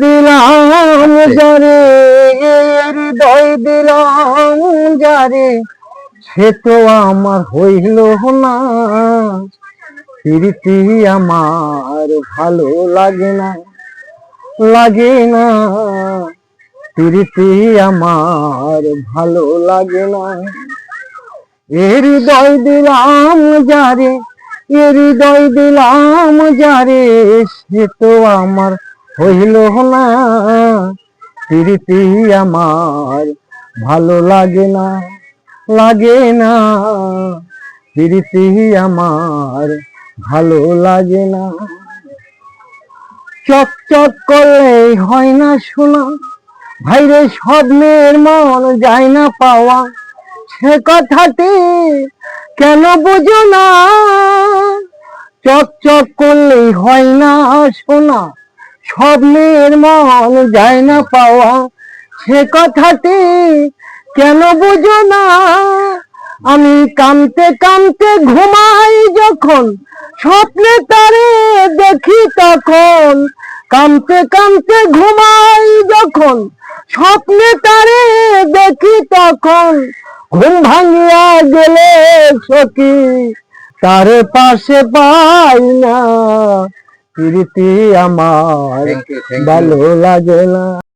দিলাম যারে হৃদয় দিলাম যারে সে তো আমার হইল না, প্রীতি আমার ভালো লাগে না, লাগে না, প্রীতি আমার ভালো লাগে না। হৃদয় দিলাম যারে, হৃদয় দিলাম যারে সে তো আমার হইল না, প্রীতি আমার ভালো লাগে না, লাগে না, প্রীতি আমার ভালো লাগে না। চকচক করলে হয় না শোনা, ভাইরে স্বপ্নের মন যায় না পাওয়া, সে কথাটি কেন বুঝো না। চকচক করলেই হয় না শোনা, স্বপ্নের মন যায় না পাওয়া, সে কথাটি কেন বুঝো না। আমি কাঁদতে কাঁদতে ঘুমাই যখন, স্বপ্নে তারে দেখি তখন, কাঁদতে কাঁদতে ঘুমাই যখন, স্বপ্নে তারে দেখি তখন, ঘুম ভাঙিয়া গেলে সখী তারে পাশে পাই না, প্রীতি আমার ভালো লাগে না।